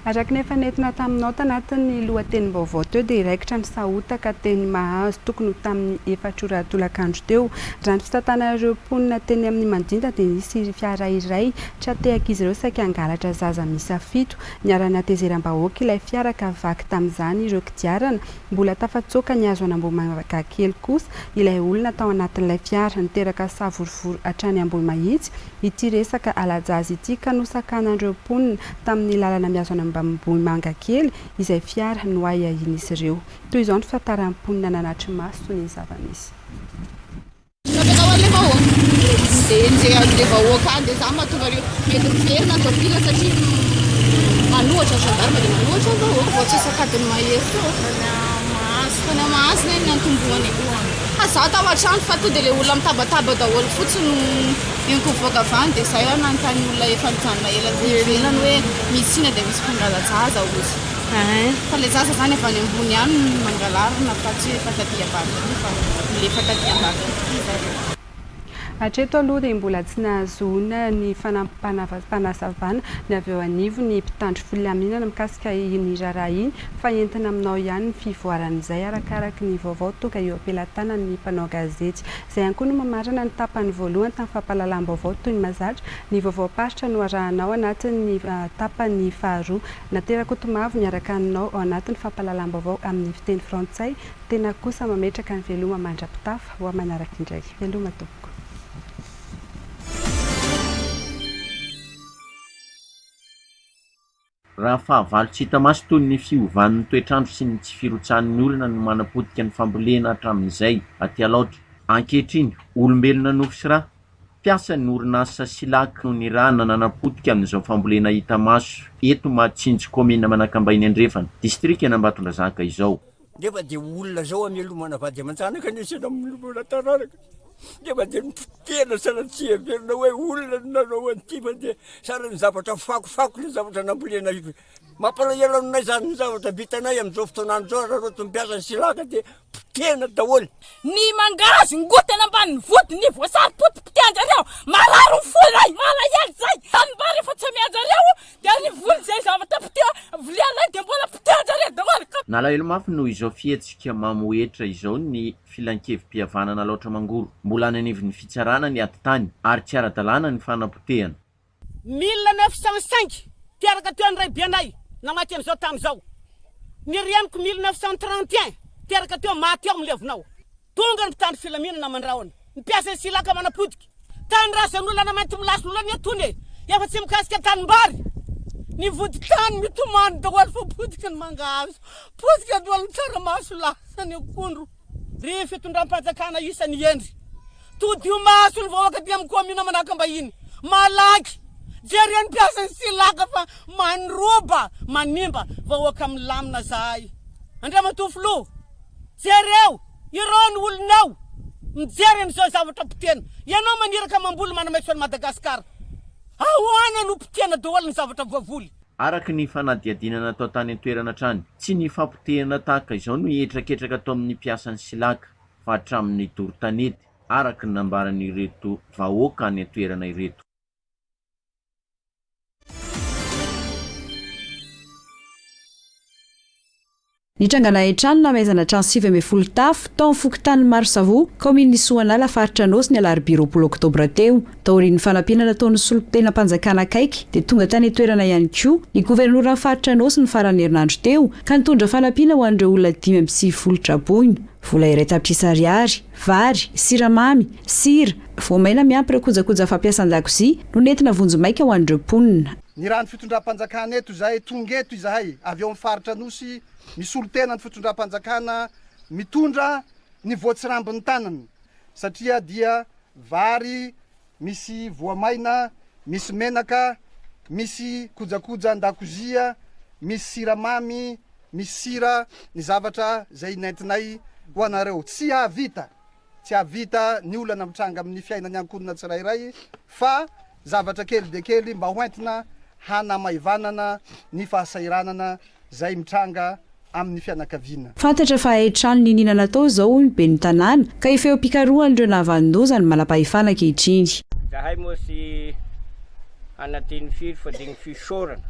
Araka nefa nentina taminao tanatin'ny lohatenim-baovao teo dia iraikitra ny sahotaka teny mahazo tokony tamin'ny 4 ora tolakandro teo. Raha ny fitatana ireo mponina teny amin'ny Mandinda dia nisy fiara iray tsy atehaka izy ireo saika hangalatra zaza miisa 7. Niarana atezeram-bahoaka ilay fiara ka vaky tamin'izany ireo kodiarana mbola tafatsoaka ny azo an'Ambohimanga kely kosa ilay olona tao anatin'ilay fiara niteraka savorovory hatrany Ambohimahitsy. Ity resaka alajazy ity ka nosakanan'ireo mponina tamin'ny lalana miazo Ambohimanga kely izay fiara no ahiahin'izy ireo. Toy izao ny fitantaram-ponina nanatry maso ny zava-misy. zao dia nzay vahoaka any dia za mahatonga reo mety miverina tôbila satria manohatra gendarme dia manohatra vahoaka vao tsy sakadiny mahery fany mahasina ny antombohany za tao an-trano fa to dia le olona mitabataba daholo fotsiny inkovoaka avany dia zay nanontany olona efa mijanona ela velany hoe misy ina dia misy mpangalajaza ozy fa le zaza zany efa any ambony any mangalarina fa tsy fatadia-bavy fa le fatadia-bavy hatreto aloha dia mbola tsy nahazoana ny fanazavana ny avy eo anivo ny mpitandro filaminana mikasika iny raharaha iny fa entina aminao ihany ny fivoaran'izay arakaraka ny vaovao tonga eo ampelantanana ny mpanao gazety. Izay ihany koa no mamarana ny tapany voalohany tamin'ny fampahalalam-baovao toy ny mahazatra ny vaovao pasitra no arahanao anatin'ny tapany faharoa. Naterako tomavo miaraka aminao ao anatin'ny fampahalalam-baovao amin'ny fiteny frantsay, tena kosa mametraka ny veloma mandrapitafa ho manaraka indray. Veloma tompoko. Raha fahavalo tsy hita maso toy ny fiovan'ny toetrandro sy ny tsy firotsan'ny olona no manapotika ny fambolena hatramin'izay aty aloatra. Ankehitriny olombelona nofo sy raha mpiasa ny orinasa Silaka no ny raha nanapotika amin'izao fambolena hita maso eto Matsinjo komina Manakambahiny Andrefana distrika Ambatondrazaka izao. Nefa dia olona zao amelomana vady aman-janaka ny sena milomana tararaka. Nefa dia mitena sara tsy averina hoe olona nanao an'ity fa dia sara ny zavatra fakofako le zavatra nambolena mampalahelo aminay zany ny zavatra vitanay amin'izao fotoanany zao raha roto mipiasa ny Silaka dia potena daholo. Ny mangazy ngotana ambany vody ny voasary potipotehany-jareo mararo ny folay malahelo zay tanimbary rehefa tsy mihajareo dia ny voly zay zavatra poteha vilianay dia mbola potehany-jareo daholo. Nalahelo mafy noho izao fihetsika mamoetra izao ny filan-kevi-pihavanana loatra mangoro. Mbola nanivy fitsarana ny atitany ary tsy ara-dalàna ny fanapotehana. 1905 tiaraka teo an'iray bianay namaty amin'izao tamin'izao. Ny reniko 1931 tiaraka teo maty ao milevonao. Tonga ny mpitandro filaminana mandrahona. Nipiasa ny Silaka manapotika. Tany razan'olona namaty milasy olona ny atony efa tsy mikasika tanimbary. Ny vody tany mitomany daholo fa potika ny mangahazo. Potika daholo ny tsaramaso lasa ny akondro. Ry fitondram-panjakana isan'ny endry. Todio maso ny vahoaka dia amin'ny komina Manakambahiny. Malaky. Jereny mpiasa ny Silaka fa manroba, manimba vahoaka milamina zahay. Andriamatofolo. Jereo, ireo ny olonao. Mijery n'izao zavatra potena. Ianao maniraka mamboly manamaitso any Madagasikara. Ahoana no potena daholo ny zavatra voavoly. Araka ny fanadihadinana atao tany an-toerana trany, tsy ny fampotehana tahaka izao no hihetraketraka atao amin'ny mpiasan'ny Silaka fa hatramin'ny doro-tanety araka ny nambaran'ireto vahoaka any an-toerana ireto. Nitrangana etrano namaizana trano 7 tafo tao Fokotany Marsavo, kominy Soanala faritra Nosy ny alarobia 20 oktobra teo. Taorian'ny fanampiana ataon'ny solom-tenam-panjakana akaiky dia tonga tany toerana ihany koa ny governoran'ny faritra Nosy ny farany herinandro teo ka nitondra fanampiana ho an'ireo olona 5 traponina. Vola iray tapitrisa ariary, vary, siramamy, sira, voamaina miampy ireo kojakoja fampiasa an-dakozia no nentina vonjy maika ho an'ireo mponina. Ny raha ny fitondram-panjakana eto izahay tonga eto izahay avy eo amin'ny faritra Nosy misy olo-tena ny fitondram-panjakana mitondra ny voatsirambin'ny tanany satria dia vary, misy voamaina, misy menaka, misy kojakoja an-dakozia, misy siramamy, misy sira, ny zavatra zay nentinay ho anareo. Tsy havita ny olana mitranga amin'ny fiainany ankodina tsirairay fa zavatra kely de kely mba hoentina hanamaivanana ny fahasairanana zay mitranga amin'ny fianakaviana. Fantatra fa etrano ny ninana tao zao ny ben'ny tanàna ka efa eo pikarohan'ireo navandoza ny manam-pahefana ankehitriny. Zahay moa sy anatin'ny firy fa dia ny fisorana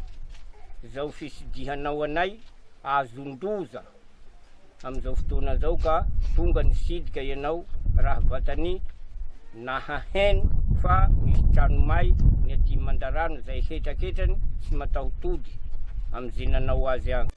zao fisidihanao anay azondoza amin'izao fotoana zao ka tonga ny sidika ianao raha vatany nahaheno fa misy tranomay ny aty mandarano zay hetraketrany sy matahotody amin'izay nanao azy agny.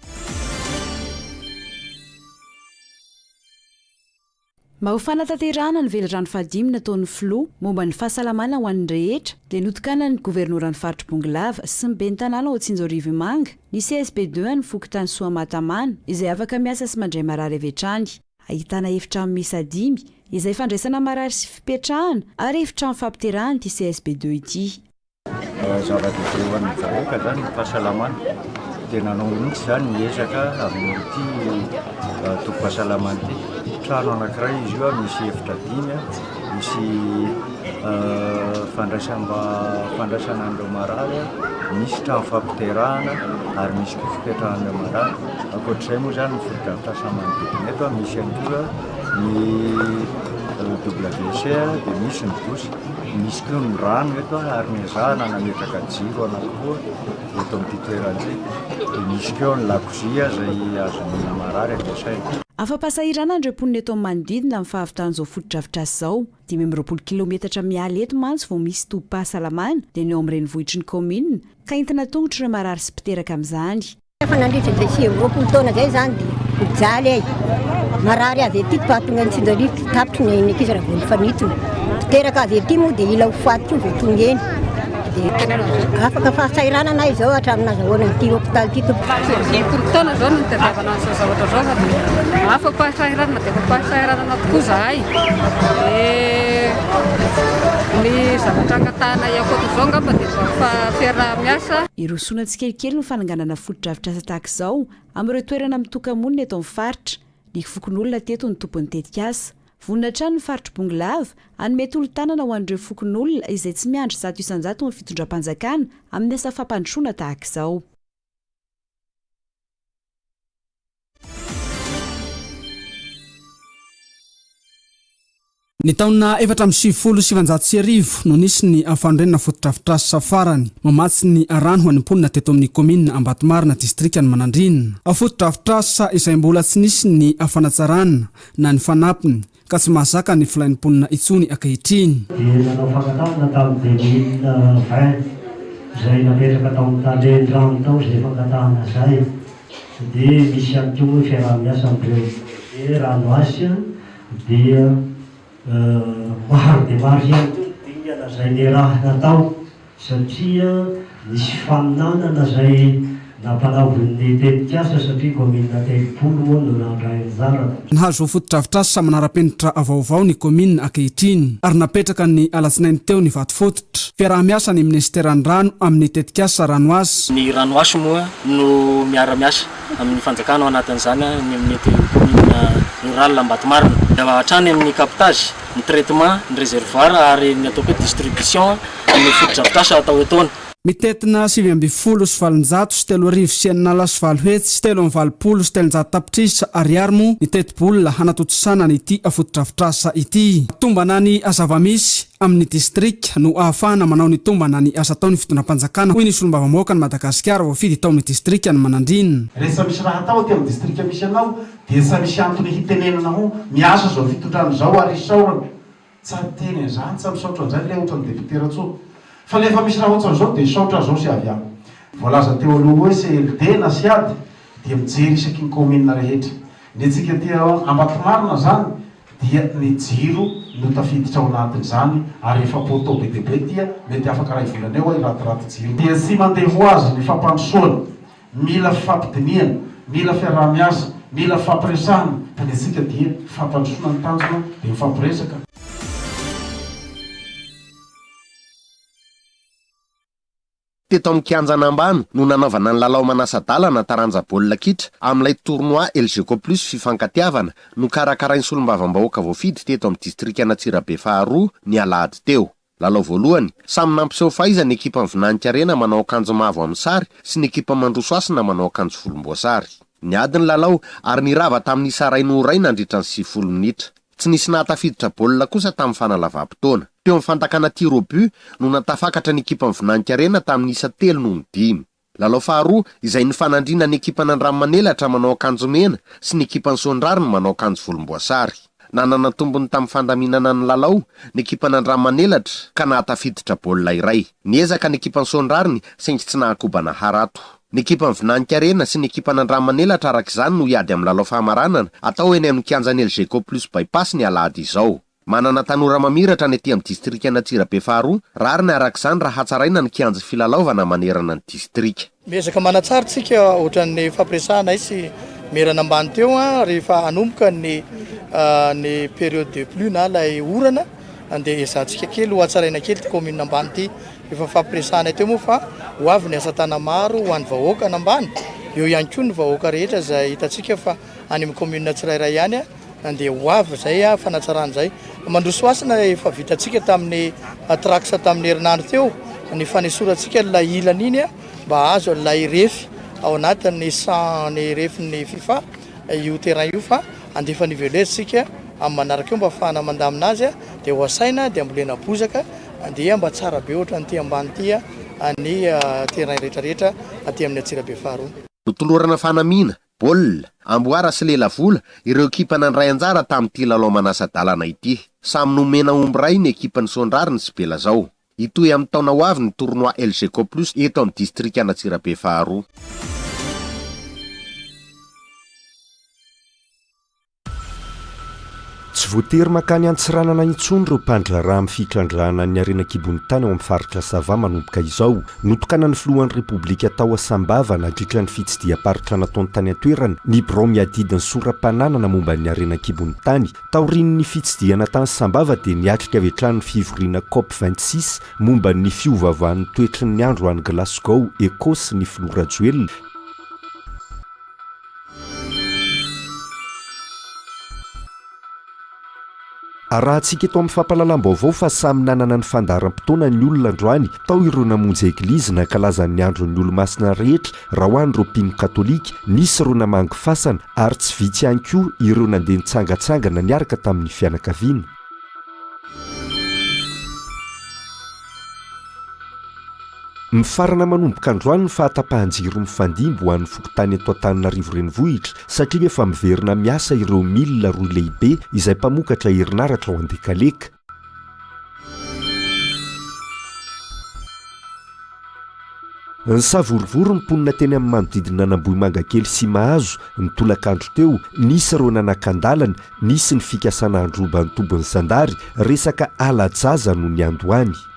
Mba ho fanatanterahana ny velorano fahadimy nataon'ny filoha momba ny fahasalamana ho an'ny rehetra dia notokana ny governoran'ny faritra Bongolava sy ny ben'ny tanàna ao Tsinjorivimanga ny CSP2 ny Fokotany Soamatamana izay afaka miasa sy mandray marary avy hatrany. ahitana efitrano miisa 5 izay fandraisana marary sy fipetrahana ary efitrano fampiterahana ity CSB2 ity. Zava-dehibe ho an'ny vahoaka zany ny fahasalamana dia nanao mihitsy zany miezaka amin'ity toko-pahasalamana ity. Trano anankiray izy io misy efitra 5, misy fandraisana an'ireo marary, misy trano fampiterahana ary misy koa fipetrahana marary. Ankoatr'izay moa zany mifoto-drafitrasa manodidina eto misy ihany koa ny WC dia misy ny dosy, misy koa ny rano eto ary ny zana nametraka jiro anankiroa eto amin'ity toerana ity. Dia misy koa ny lakozia izay azon'ny marary ampiasaina. Afa-pasahirana andreo mponina eto amin'ny manodidina amin'ny fahavitan'izao foto-drafitrasa izao 20 kilometatra miala eto mantsy vao misy tobim-pahasalamana dia ny eo amin'ny renivohitry ny commune ka entina tongotra ireo marary sy mpiteraka amin'izany. Efa nandritra dia 20 taona zay zany dia mijaly ay marary avy ety patonga ny Tsinjarivo tapitry ny ankizy raha vao nifanitony mpiteraka avy ety moa dia ila ho faty io vao tonga eny. Afaka fahasahirana na izao hatramin'azahoana ity hôpitaly ity taona zao no nitadiavana an'izao zavatra zao dia afaka fahasahirana dia afaka fahasahirana tokoa zahay. Ny zavatra angatahana iakoatra izao ngamba dia fiaraha-miasa. Ireo sona tsikelikely no fananganana foto-drafitrasa tahaka izao amin'ireo toerana mitoka-monina eto amin'ny faritra. Ny fokon'olona teto ny tompon'ny tetikasa. Vonina trano ny faritry Bonglava hanome tolo-tanana ho an'ireo fokon'olona izay tsy miandry 100 isan-jato ny fitondram-panjakana amin'ny asa fampandrosoana tahaka izao. Ny taona 470 no nisy ny afandrenana foto-drafitrasa farany mamatsy ny rano ho an'ny mponina teto amin'ny commune Ambatomaro district ny Manandrinina. Foto-drafitrasa izay mbola tsy nisy ny afanatsarana na ny fanampiny ka tsy mahazaka ny filain'ny mponina itsony ankehitriny. Nanao fangatahana tamin'ny 2020 izay napetraka tao amin'ny Tandreny tao izay fangatahana izay dia misy ihany koa fiaraha-miasa amin'ireo rano asy dia maro dia maro ihany koa izay ny raha natao satria nisy faminanana izay nampanaoviny tetikasa satria commune 30 moa no nandray anjara. Nahazo foto-drafitrasa manara-penitra avaovao ny commune ankehitriny ary napetraka ny alatsinainy teo ny vato fototra. Fiaraha-miasa ny ministeran'ny rano amin'ny tetikasa Ranoasy. Ny Ranoasy moa no miara-miasa amin'ny fanjakana ao anatin'izany ny amin'ny commune rurale Ambatomaro. Hatrany amin'ny captage, ny traitement, ny réservoir ary ny atao koa distribution amin'ny foto-drafitrasa atao etoana. Mitetina 720 sy 700 sy 3,9 sy 7 hetsy sy 3,20 sy 300 tapitrisa ariary moa ny teti-bolona hanatotosana ity foto-drafitrasa ity. Tombana ny azava-misy amin'ny district no ahafahana manao ny tombana ny asa taon'ny fitondram-panjakana hoy ny solombava-moaka ny Madagasikara voafidy tao amin'ny district ny Manandrinina. Rehefa misy raha atao aty amin'ny district misy anao dia sa misy antony hitenenana ho miasa zao fitondrano zao ary isaorana tsara teny zany tsy misaotra an'izay le ohatran'ny deputera tso. Fa lefa misy raha ohatran'izao dia saotra zao sy avy aminy. Voalaza teo aloha hoe CLD na siady dia mijery isaky ny commune rehetra. Ny antsika ty Ambatomarina zany dia ny jiro no tafiditra ao anatin'izany ary efa poto be dia be tia mety afaka ray volana eo ratiraty jiro. Dia tsy mandeha ho azy ny fampandrosoana, mila fampidiniana, mila fiaraha-miasa, mila fampiresahana. Fa ny antsika dia fampandrosoana ny tanjona dia mifampiresaka. Teto amin'ny kianjana ambany no nanaovana ny lalao manasa-dalana taranja baolina kitra amin'ilay tournoi LGK Plus fifankatiavana no karakarain'ny solombava-bahoaka voafidy teto amin'ny distrikana Antsirabe faharoa ny alahady teo. Lalao voalohany, samy nampiseho fahaizana ny ekipa Vinanika Arena manao akanjo mavo amin'ny sary sy ny ekipa Mandrosoasina manao akanjo volomboasary. Ny adiny lalao ary nirava tamin'ny isa ray noray nandritra ny 90 minitra. Tsy nisy nahatafiditra baolina kosa tamin'ny fanalavam-potoana. Teo amin'ny fantakana tir au but no natafakatra ny ekipa Vinanika Arena tamin'ny isa 3-5. Lalao faharoa izay nifanandrina ny ekipa Andrammanelatra manao akanjo mena sy ny ekipa Sondrariny manao akanjo volomboasary. Nanana tombony tamin'ny fandaminana ny lalao ny ekipa Andrammanelatra ka nahatafiditra baolina iray. Niezaka ny ekipa Sondrariny saingy tsy nahakobana harato. Ny ekipa Vinanika Arena sy ny ekipa Andrammanelatra arak'izany no iady amin'ny lalao fahamaranana atao eny amin'ny kianjana LGK Plus bypass ny alahady izao. Manana tanora mamiratra ny ety amin'ny distrikana Antsirabe faharoa, rarina arak'izany raha hatsaraina ny kianja filalaovana manerana ny distrika. Miezaka manatsara tsika ohatran'ny fampiresahana sy merana ambany teo rehefa hanomboka ny ny période de pluie na lay orana andeha ezahantsika kely ho atsaraina kely ty commune ambany ty efa fampiresahana teo moa fa ho avy ny asa-tana maro ho an'ny vahoaka nambany eo ihany koa ny vahoaka rehetra zay hitantsika fa any amin'ny commune tsirairay ihany andeha ho avy zay fanatsarana zay mandroso asina efa vitantsika tamin'ny traxa tamin'ny herinandro teo ny fanesorantsika lay ilana iny mba azo lay refy ao anatin'ny ny refin'ny FIFA io terrain io fa andefa niveletsika amin'ny manaraka eo mba afahana mandamina azy dia ho asaina dia ambolena bozaka andeha mba tsara be ohatra ny ty ambany ty ny terrain rehetrarehetra aty amin'ny Atsirabe faharoa. Notolorana fanamina baolina amboara sy lelavola ireo ekipa nandray anjara tamin'ity lalao manasa-dalana ity. Samy nomena omby ray ny ekipan'ny Sondrariny sy Belazao. Itoy amin'ny taona ho avy ny tournoi LGK Plus eto amin'ny district Antsirabe faharoa. Tsy voatery makany Antsiranana intsony ireo mpandry raha amin'ny fitrandrahana ny arenakibon'ny tany ao amin'ny faritra Sava manomboka izao. Notokana ny filohan'ny Repoblika tao Sambava nandritra ny fitsidiam-paritra nataony tany an-toerana ny birao miadidin'ny soram-pananana momba ny arenakibon'ny tany. Taorian'ny fitsidiana tany Sambava dia niatrika avy hatrany ny fivoriana COP26 momba ny fiovaovan'ny toetry ny andro any Glasgow, Ekosy ny Flora Joel. Arahantsika eto amin'ny fampalalam-baovao fa samy nanana ny fandaharam-potoana ny olona androany tao ireo namonjy eglizy nankalazan'ny andron'ny olo-masina rehetra raha ho an'ireo mpino katolika nisy ireo namangy fasana ary tsy vitsy ihany koa ireo nandeha nitsangatsangana niaraka tamin'ny fianakaviana. Mifarana manomboka androany ny fahatapahan-jiro mifandimby ho an'ny fokontany eto Antananarivo renivohitra satria efa miverina miasa ireo milina roa lehibe izay mpamokatra herinaratra ao an-dekaleka. Ny savorivory niponina teny amin'ny manodidina an'Ambohimanga kely sy Mahazo ny tolakandro teo, nisy ireo nanan-kandalana, nisy ny fikasana androba ny tobon'ny Sandary, resaka alajaza no ny andohany.